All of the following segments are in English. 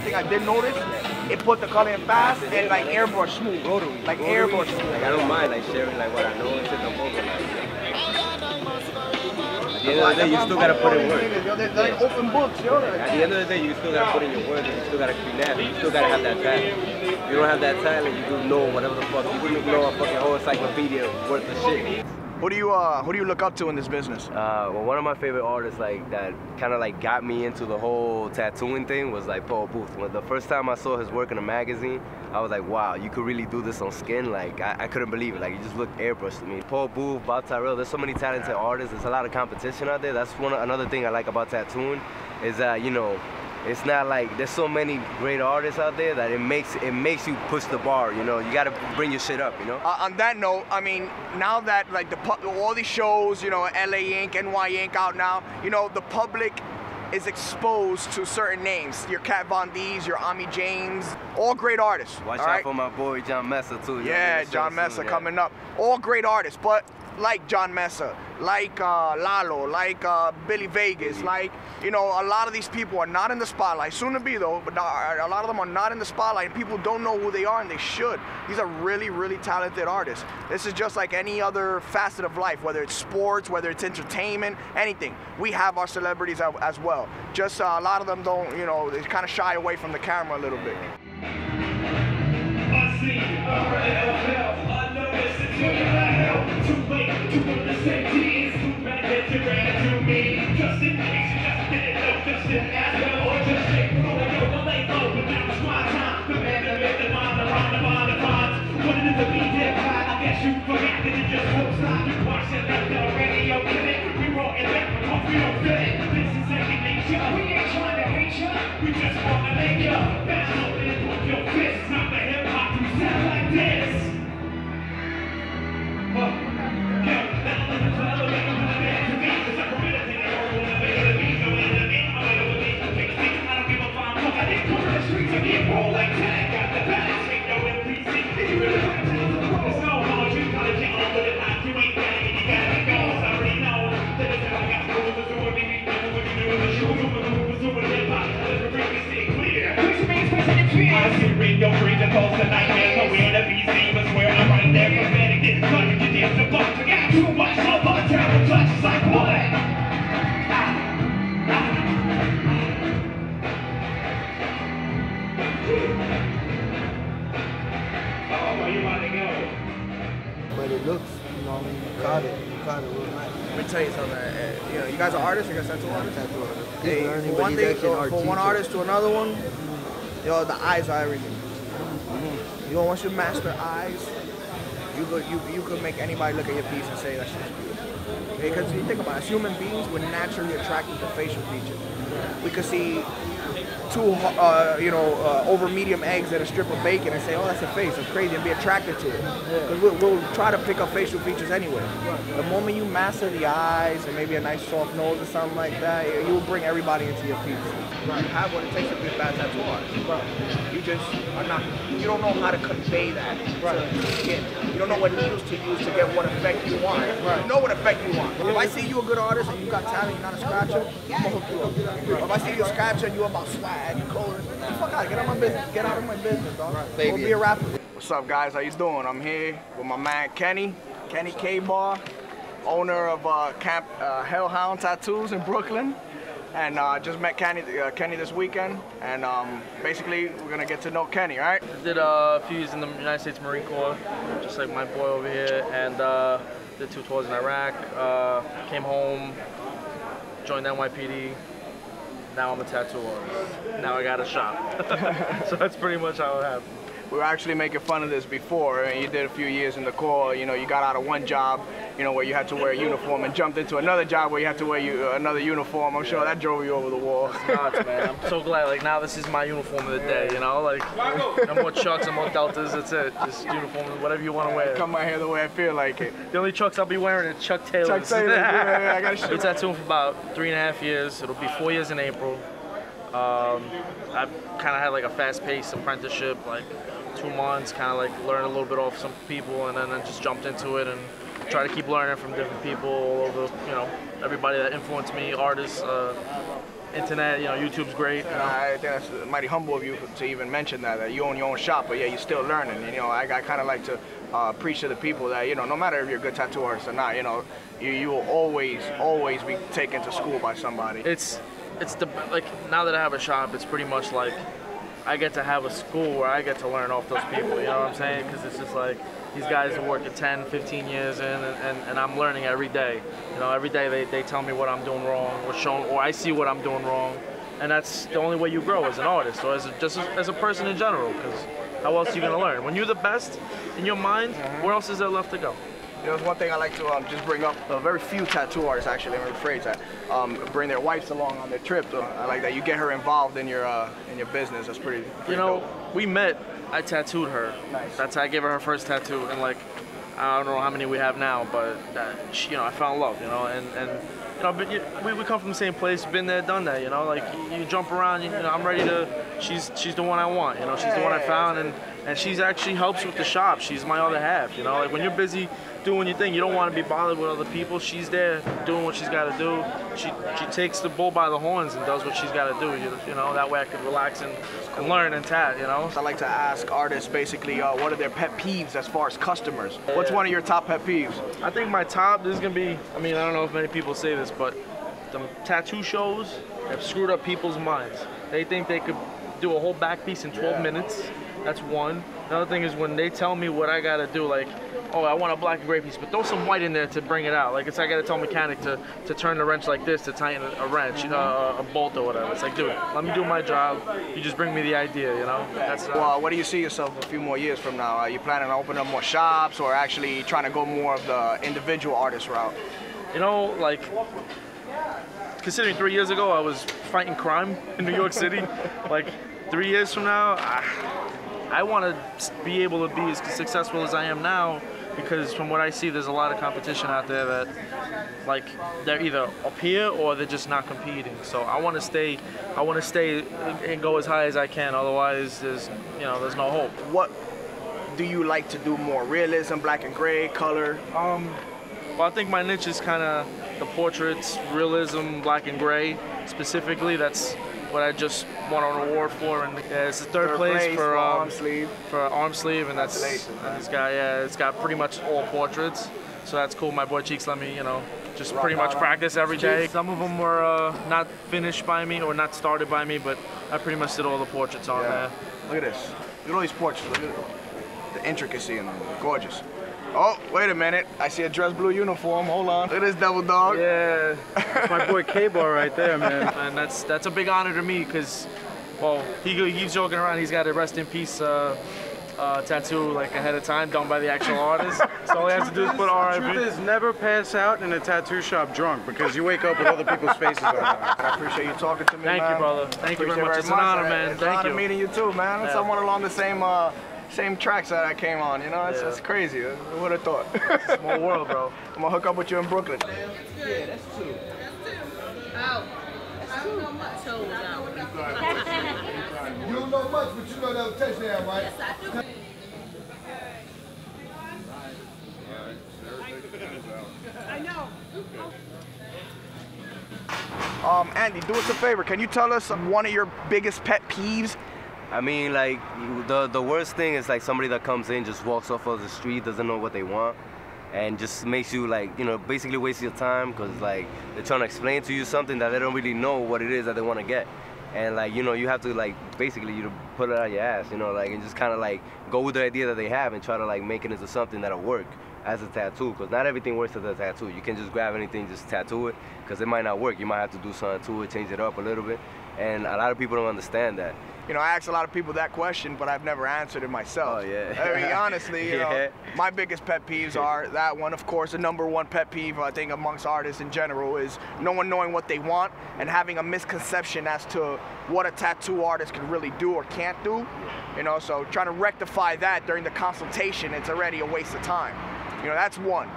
one thing I did notice, it put the color in fast and like airbrush smooth. Rotary. Like airbrush smooth. Like, I don't mind like sharing like what I know and shit. At the end of the day, you still gotta put in work. They're like open books, yo. At the end of the day, you still gotta put in your work and you still gotta be nasty. You still gotta have that talent. If you don't have that talent, you do know whatever the fuck. You do know a fucking whole encyclopedia worth of shit. Who do you look up to in this business? Well, one of my favorite artists like that kind of like got me into the whole tattooing thing was like Paul Booth. When the first time I saw his work in a magazine, I was like, wow, you could really do this on skin. Like I couldn't believe it. Like it just looked airbrushed to me. Paul Booth, Bob Tyrell, there's so many talented artists. There's a lot of competition out there. That's another thing I like about tattooing is that, you know, it's not like there's so many great artists out there that it makes you push the bar, you know. You gotta bring your shit up, you know. On that note, I mean, now that like all these shows, you know, LA Ink, NY Ink out now, you know, the public is exposed to certain names. Your Kat Von D's, your Ami James, all great artists. Watch out for my boy John Messer too. Yeah, John Messer coming up. All great artists, but like John Messer, like Lalo, like Billy Vegas, like, you know, a lot of these people are not in the spotlight. Soon to be though, but a lot of them are not in the spotlight and people don't know who they are and they should. These are really, really talented artists. This is just like any other facet of life, whether it's sports, whether it's entertainment, anything. We have our celebrities as well. Just a lot of them don't, you know, they kind of shy away from the camera a little bit. Too late to understand it's too bad that you ran to me. Just in case you just didn't know, just didn't ask me or just say, oh, yo, don't lay low, but now it's my time. The man that made the mind, the bonds. What it is to be dead high, I guess you forgot that you just won't stop. You watch it like the radio clinic. We wrote it back because we don't fit it. This is second nature. We ain't trying to hate you. We just want to make you bounce and put your fists. Not the hip hop, you sound like this. Don't breathe the pulse of nightmares. Nowhere to be seen, but where I'm right there. Prophetic, it's like you did the box. I got too much love on the terrible touch. It's like what? Oh, where you about to go? But it looks, you know, I mean, you caught it real nice. Let me tell you something. You know, you guys are artists. You guys tattoo artists. Hey, Learning, one thing, from one artist to another one, yo, the eyes are everything. You know, once you master eyes, you could make anybody look at your piece and say that shit's beautiful. Because you think about it, as human beings, we're naturally attracted to facial features. We could see two, over medium eggs and a strip of bacon and say, oh, that's a face, it's crazy, and be attracted to it. Because we'll try to pick up facial features anyway. The moment you master the eyes and maybe a nice soft nose or something like that, you will bring everybody into your piece. You have what it takes to be a bad tattoo artist. You just are not, you don't know how to convey that to the skin. You don't know what needles to use to get what effect you want. You know what effect you want. If I see you a good artist and you got talent, you're not a scratcher, I'm gonna hook you up. If I see you a scratcher and you about swag, you cold, fuck out, get out of my business. Get out of my business, dog. Go be a rapper. What's up, guys? How you doing? I'm here with my man Kenny K-Bar, owner of Camp Hellhound Tattoos in Brooklyn. And just met Kenny this weekend, and basically we're gonna get to know Kenny, right? Did a few years in the United States Marine Corps, just like my boy over here, and did 2 tours in Iraq. Came home, joined NYPD. Now I'm a tattoo artist. Now I got a shop. So that's pretty much how it happened. We were actually making fun of this before, and you did a few years in the Corps. You know, you got out of one job, you know, where you had to wear a uniform, and jumped into another job where you had to wear another uniform. I'm sure that drove you over the wall. It's nuts, man. I'm so glad. Like, now this is my uniform of the day, you know? Like, no more Chucks and more Deltas, that's it. Just uniform, whatever you want to wear. Come out here the way I feel like it. The only Chucks I'll be wearing are Chuck Taylors. Chuck Taylors, yeah, I got to I've been tattooing for about 3.5 years. It'll be 4 years in April. I've kind of had like a fast-paced apprenticeship, like 2 months, kind of like learn a little bit off some people, and then I just jumped into it and try to keep learning from different people all over, you know, everybody that influenced me, artists, internet, you know, YouTube's great. You know? I think that's mighty humble of you to even mention that you own your own shop, but yeah, you're still learning. And, you know, I kind of like to preach to the people that, you know, no matter if you're a good tattoo artist or not, you know, you will always be taken to school by somebody. It's like, now that I have a shop, it's pretty much like I get to have a school where I get to learn off those people, you know what I'm saying? Because it's just like, these guys are working 10, 15 years in, and I'm learning every day. You know, every day they tell me what I'm doing wrong, or I see what I'm doing wrong, and that's the only way you grow as an artist, or just as a person in general, because how else are you gonna learn? When you're the best in your mind, where else is there left to go? You know, there's one thing I like to just bring up. Very few tattoo artists, actually, let me rephrase that, bring their wives along on their trip. I like that you get her involved in your business. That's pretty you know, dope. we met, I tattooed her. Nice. That's how I gave her first tattoo, and like, I don't know how many we have now, but you know, I fell in love, you know, and you know, but we come from the same place, been there, done that, you know, like you jump around, you know, I'm ready to, she's the one I want, you know, she's the one I found, and she's actually helps with the shop. She's my other half, you know, like when you're busy doing your thing, you don't want to be bothered with other people. She's there doing what she's got to do. She takes the bull by the horns and does what she's got to do, you know, that way I can relax and learn and tat, you know. I like to ask artists basically what are their pet peeves as far as customers. What's one of your top pet peeves? I think my top, this is going to be, I mean, I don't know if many people say this, but the tattoo shows have screwed up people's minds. They think they could do a whole back piece in 12 minutes. That's one. Another thing is when they tell me what I gotta do, like, oh, I want a black and gray piece, but throw some white in there to bring it out. Like, it's I gotta tell a mechanic to turn the wrench like this, to tighten a wrench, a bolt or whatever. It's like, dude, let me do my job. You just bring me the idea, you know? That's well, what do you see yourself a few more years from now? Are you planning on opening up more shops, or actually trying to go more of the individual artist route? You know, like, considering 3 years ago I was fighting crime in New York City, like 3 years from now, I want to be able to be as successful as I am now, because from what I see, there's a lot of competition out there that, like, they're either up here or they're just not competing. So I want to stay and go as high as I can. Otherwise, there's no hope. What do you like to do more? Realism, black and gray, color? Well, I think my niche is kind of the portraits, realism, black and gray. Specifically, that's what I just won an award for, and yeah, it's the third place for arm sleeve, and that's it's got pretty much all portraits, so that's cool. My boy Cheeks let me, you know, just pretty much practice every day. Some of them were not finished by me or not started by me, but I pretty much did all the portraits on there. Look at this. Look at all these portraits. Look at the intricacy in them. Gorgeous. Oh, wait a minute. I see a dress blue uniform. Hold on. Look at this devil dog. Yeah, that's my boy K-Bar right there, man. And that's a big honor to me, because, well, he keeps joking around. He's got a rest in peace tattoo like ahead of time, done by the actual artist. So all he has to do is put RIP. The truth is, never pass out in a tattoo shop drunk, because you wake up with other people's faces on there. I appreciate you talking to me, Thank man. you, brother. Thank you very much. It's an honor, man. It's an honor meeting you too, man. Yeah. Someone along the same tracks that I came on, you know? It's crazy. Who would have thought? Small world, bro. I'm gonna hook up with you in Brooklyn. Yeah, that's two. Oh, I don't know much. So, you don't know much, but you know that was a touchdown, right? yes, I do. I know. Andy, do us a favor. Can you tell us one of your biggest pet peeves? I mean, like, the worst thing is like somebody that comes in, just walks off of the street, doesn't know what they want, and just makes you, like, you know, basically waste your time, because like they're trying to explain to you something that they don't really know what it is that they want to get. And like, you know, you have to like basically you put it out your ass, you know, like, and just kind of like go with the idea that they have and try to like make it into something that'll work as a tattoo, because not everything works as a tattoo. You can just grab anything, just tattoo it, because it might not work. You might have to do something to it, change it up a little bit, and a lot of people don't understand that. You know, I ask a lot of people that question, but I've never answered it myself. Oh, yeah. I mean, honestly, you Yeah. know, my biggest pet peeves are that one, of course. The #1 pet peeve, I think, amongst artists in general is no one knowing what they want and having a misconception as to what a tattoo artist can really do or can't do. You know, so trying to rectify that during the consultation, it's already a waste of time. You know, that's one.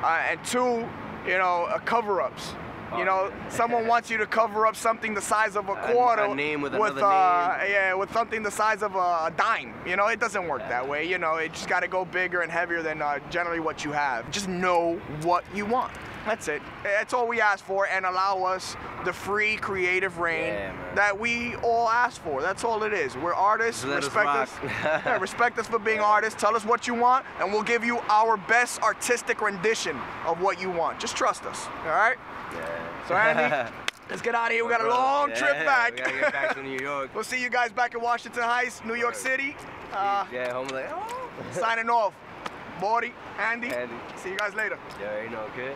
And two, you know, cover-ups. You know, someone wants you to cover up something the size of a quarter a name with with another name. yeah, with something the size of a dime. You know, it doesn't work that way. You know, it just got to go bigger and heavier than generally what you have. Just know what you want. That's it. That's all we ask for, and allow us the free creative reign that we all ask for. That's all it is. We're artists. Respect us. Yeah, respect us for being artists. Tell us what you want, and we'll give you our best artistic rendition of what you want. Just trust us. All right? Yeah. So Andy, let's get out of here. We got a long trip back. We gotta get back to New York. We'll see you guys back in Washington Heights, New York City. Yeah, home like, Signing off. Bori, Andy. Andy. See you guys later. Yeah, you know, okay.